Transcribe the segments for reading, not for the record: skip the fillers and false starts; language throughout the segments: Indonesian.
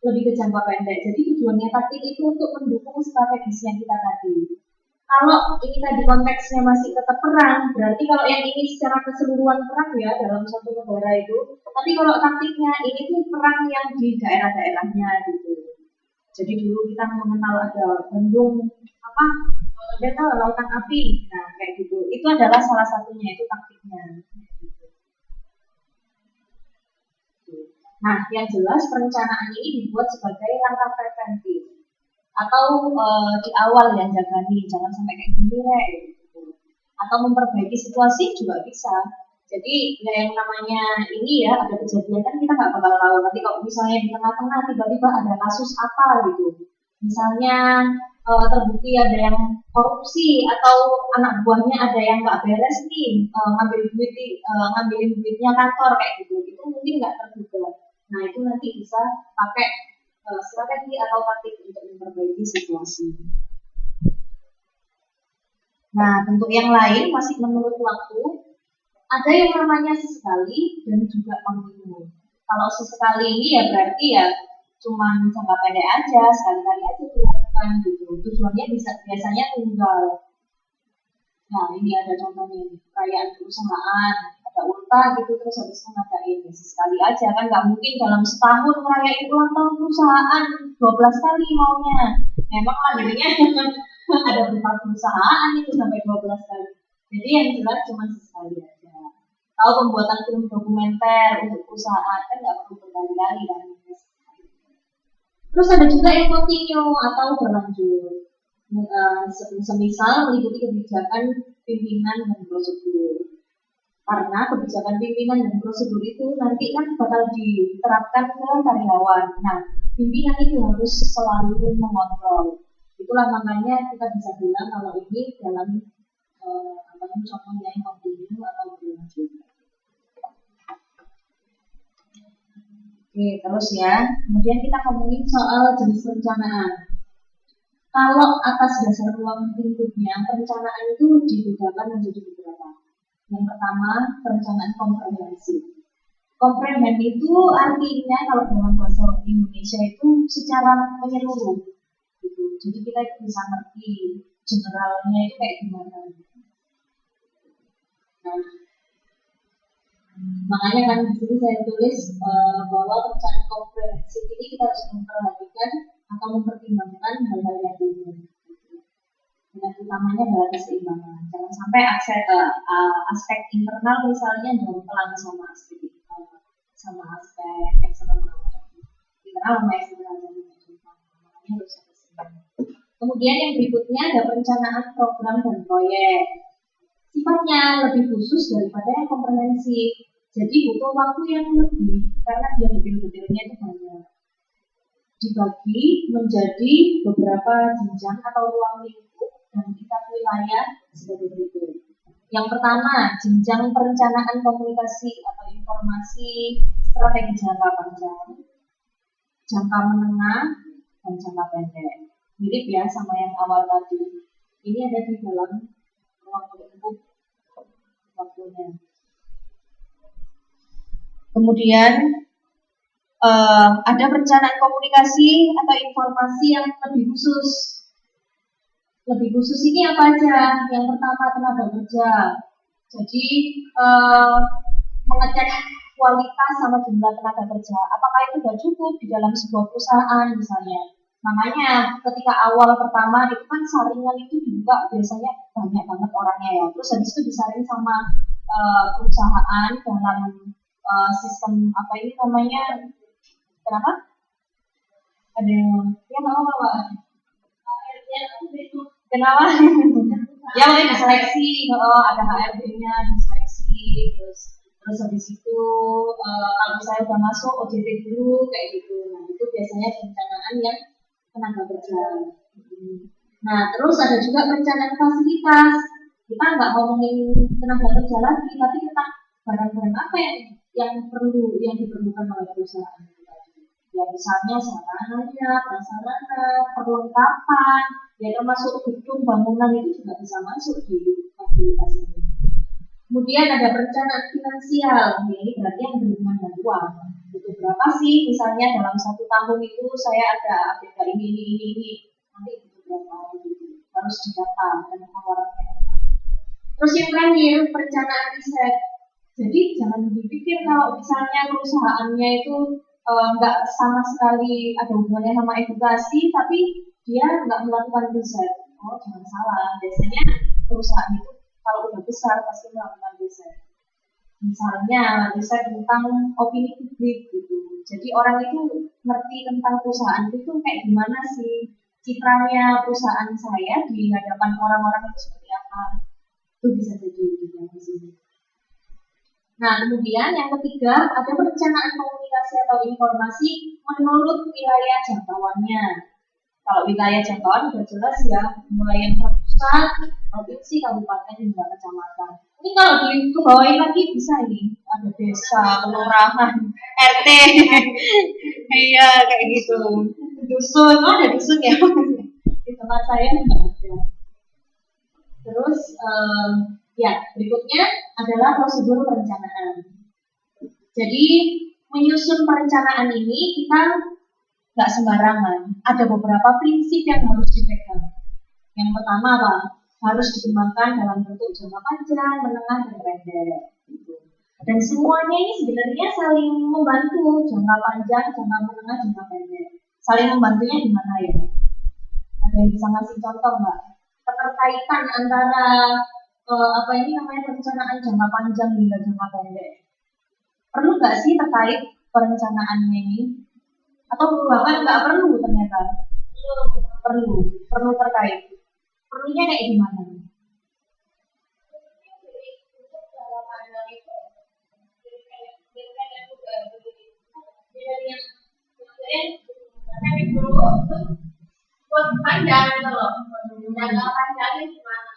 lebih ke jangka pendek. Jadi tujuannya taktik itu untuk mendukung strategis yang kita tadi. Kalau ini tadi konteksnya masih tetap perang, berarti kalau yang ini secara keseluruhan perang ya dalam suatu negara itu. Tapi kalau taktiknya ini tuh perang yang di daerah-daerahnya gitu. Jadi dulu kita mengenal ada bendung apa, ada lautan api, nah kayak gitu. Itu adalah salah satunya, itu taktiknya. Nah, yang jelas perencanaan ini dibuat sebagai langkah preventif atau di awal ya, jaga nih, jangan sampai kayak gini gitu. Atau memperbaiki situasi juga bisa. Jadi ya yang namanya ini ya, ada kejadian kan kita nggak bakal tahu nanti kalau misalnya di tengah-tengah tiba-tiba ada kasus apa gitu. Misalnya terbukti ada yang korupsi atau anak buahnya ada yang nggak beres nih, ngambilin duitnya kantor kayak gitu, itu mungkin nggak terduga. Nah itu nanti bisa pakai strategi atau taktik untuk memperbaiki situasi. Nah bentuk yang lain masih menurut waktu, ada yang namanya sesekali dan juga kontinu. Kalau sesekali ini ya berarti ya cuma jangka pendek aja, sekali-kali aja dilakukan gitu. Tujuannya biasanya tunggal. Nah ini ada contohnya, perayaan perusahaan, ada ulta gitu, terus habis itu ngadain sekali aja kan, nggak mungkin dalam setahun merayain ulang tahun perusahaan 12 kali maunya. Memang lah jadinya ada beberapa perusahaan itu sampai 12 kali. Jadi yang jelas cuma sekali aja. Kalau pembuatan film dokumenter untuk perusahaan kan nggak perlu berkali-kali kan. Terus ada juga yang kontinu atau berlanjut. Semisal meliputi kebijakan pimpinan dan prosedur. Karena kebijakan pimpinan dan prosedur itu nanti kan bakal diterapkan ke karyawan. Nah, pimpinan itu harus selalu mengontrol. Itulah makanya kita bisa bilang kalau ini dalam contohnya yang kontinu atau berlanjut. Oke, terus ya. Kemudian kita ngomongin soal jenis perencanaan. Kalau atas dasar ruang lingkupnya, perencanaan itu dibedakan menjadi beberapa. Yang pertama, perencanaan komprehensif. Komprehensif itu artinya kalau dalam bahasa Indonesia itu secara menyeluruh. Gitu. Jadi kita bisa ngerti generalnya itu kayak gimana. Nah, makanya kan di sini saya tulis bahwa perencanaan komprehensif ini kita harus memperhatikan atau mempertimbangkan hal-hal yang umum. Dengan utamanya adalah keseimbangan. Jangan sampai aspek internal misalnya jomplang sama aspek eksternal. Internal sama eksternal jangan jomplang. Makanya harus ada keseimbangan. Kemudian yang berikutnya ada perencanaan program dan proyek. Sifatnya lebih khusus daripada yang komprehensif. Jadi butuh waktu yang lebih karena dia detail-detailnya itu banyak. Dibagi menjadi beberapa jenjang atau ruang lingkup dan tingkat wilayah sebagai berikut. Yang pertama, jenjang perencanaan komunikasi atau informasi strategi jangka panjang, jangka menengah, dan jangka pendek. Mirip ya sama yang awal tadi. Ini ada di dalam ruang lingkup waktunya. Kemudian ada perencanaan komunikasi atau informasi yang lebih khusus. Lebih khusus ini apa aja? Yang pertama tenaga kerja. Jadi mengecek kualitas sama jumlah tenaga kerja. Apakah itu sudah cukup di dalam sebuah perusahaan misalnya? Makanya ketika awal pertama itu kan saringan itu dibuka biasanya banyak banget orangnya ya. Terus habis itu disaring sama perusahaan dalam sistem apa ini namanya? Kenapa? Ada yang ya nggak apa-apa. Kenapa? Ya mungkin diseleksi, ada HRD-nya diseleksi, terus habis itu kalau saya udah masuk OJT dulu kayak gitu. Nah itu biasanya perencanaan yang tenaga kerja. Nah terus ada juga perencanaan fasilitas. Kita nggak ngomongin tenaga kerja lagi, tapi tentang barang-barang apa yang diperlukan oleh perusahaan. Ya misalnya sarananya, prasarana, perlengkapan, ya termasuk gedung bangunan itu juga bisa masuk di fasilitas ini. Kemudian ada perencanaan finansial, ini berarti yang berhubungan dengan uang. butuh berapa sih, misalnya dalam 1 tahun itu saya ada agenda ini, nanti butuh berapa gitu. Harus didata dan pengeluarannya. Terus yang terakhir, perencanaan riset. Jadi jangan dipikir kalau misalnya perusahaannya itu nggak sama sekali ada hubungannya sama edukasi, tapi dia nggak melakukan riset. Oh, jangan salah. Biasanya perusahaan itu kalau udah besar pasti melakukan riset. Misalnya riset tentang opini publik gitu. Jadi orang itu ngerti tentang perusahaan itu kayak gimana sih citranya perusahaan saya di hadapan orang-orang itu seperti apa. Itu bisa jadi gitu di sini. Nah, kemudian yang ketiga ada perencanaan komunikasi atau informasi menurut wilayah jangkauannya. Kalau wilayah jangkauan sudah jelas ya, mulai yang terpusat, provinsi, kabupaten, hingga kecamatan. Ini kalau dibawain lagi bisa ini, ada desa, kelurahan, RT, iya kayak gitu. Dusun, ada dusun ya? Di tempat saya enggak ada. Terus, ya berikutnya adalah prosedur perencanaan. Jadi menyusun perencanaan ini kita nggak sembarangan. Ada beberapa prinsip yang harus dipegang. Yang pertama apa? Harus dikembangkan dalam bentuk jangka panjang, menengah, dan pendek. Dan semuanya ini sebenarnya saling membantu, jangka panjang, jangka menengah, jangka pendek. Saling membantunya di mana ya? Ada yang bisa ngasih contoh nggak? Keterkaitan antara apa ini namanya perencanaan jangka panjang hingga jangka pendek. Perlu nggak sih terkait perencanaannya ini? Atau bahkan nggak perlu ternyata? Perlu terkait. Perlunya kayak gimana? Buat panjang gitu loh. Jangka panjangnya gimana?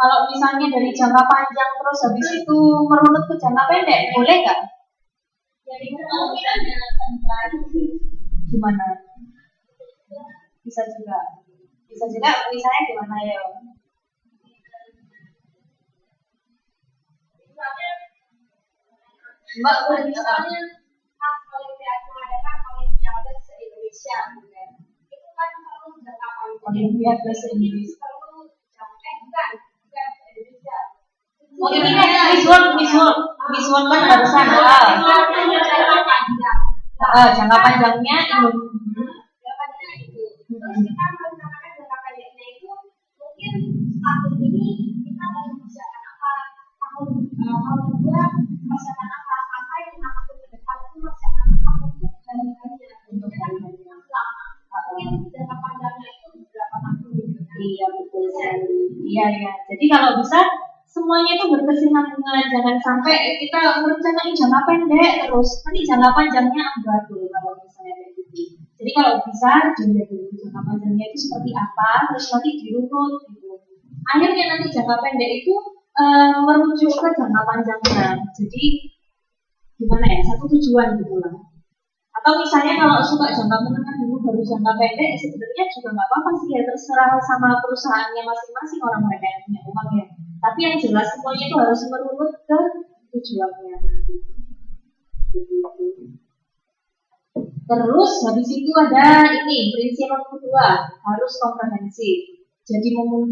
Kalau misalnya dari jangka panjang terus habis itu merunut ke jangka pendek, boleh nggak? Jadi kemungkinan gimana? Bisa juga misalnya gimana ya? Mbak, misalnya olimpiade mengadakan olimpiade se-Indonesia, itu kan perlu jangka panjang. Olimpiade se-Indonesia perlu bukan Indonesia. Oh ini kan Miss World kan barusan jangka panjangnya itu. Terus kita merencanakan jangka pendeknya itu mungkin tahun ini kita akan mempersiapkan apa, tahun kedua mempersiapkan apa, sampai 5 tahun ke depan itu mempersiapkan apa untuk hari-harinya untuk hari-hari yang lama. Mungkin jangka panjangnya itu berapa tahun gitu. Iya betul sekali. Iya. Jadi kalau bisa semuanya itu berkesinambungan, jangan sampai kita merencanain jangka pendek terus nanti jangka panjangnya amburadul kalau misalnya kayak gitu. Jadi kalau bisa dilihat dulu jangka panjangnya itu seperti apa, terus nanti dirunut gitu. Akhirnya nanti jangka pendek itu merujuk ke jangka panjangnya. Jadi gimana ya, satu tujuan gitu lah. Atau misalnya kalau suka jangka menengah dulu baru jangka pendek, sebenarnya juga nggak apa-apa sih ya, terserah sama perusahaannya masing-masing orang mereka yang punya uang ya. Tapi yang jelas semuanya itu harus merunut ke tujuannya. Terus habis itu ada ini prinsip yang kedua, harus komprehensif. Jadi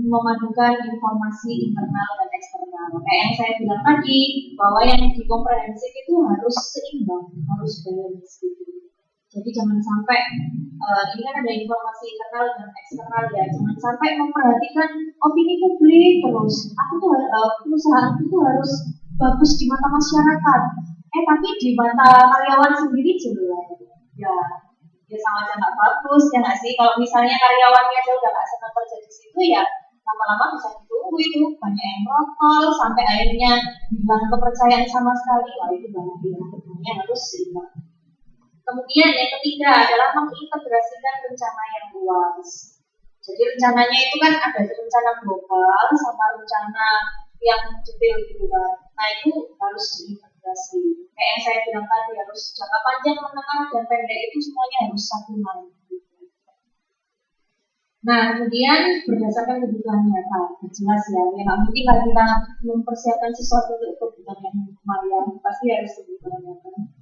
memadukan informasi internal dan eksternal. Kayak yang saya bilang tadi, bahwa yang dikomprehensif itu harus seimbang, harus balance gitu. Jadi jangan sampai ini kan ada informasi internal dan eksternal ya, jangan sampai memperhatikan opini publik terus. Aku tuh perusahaan itu harus bagus di mata masyarakat. Tapi di mata karyawan sendiri jelas ya sama aja nggak bagus ya nggak sih. Kalau misalnya karyawannya aja udah nggak senang kerja di situ ya lama-lama bisa ditunggu itu banyak yang protol sampai akhirnya hilang kepercayaan sama sekali. Wah itu bahaya, tentunya harus seimbang. Kemudian yang ketiga adalah mengintegrasikan rencana yang luas. Jadi rencananya itu kan ada rencana global sama rencana yang detail gitu kan. Nah itu harus diintegrasi. Kayak yang saya bilang tadi harus jangka panjang, menengah, dan pendek itu semuanya harus satuan. Nah kemudian berdasarkan kebutuhan nyata, jelas ya. Ya nggak mungkin lah kita mempersiapkan sesuatu untuk kebutuhan yang kemarin, pasti harus kebutuhan nyata.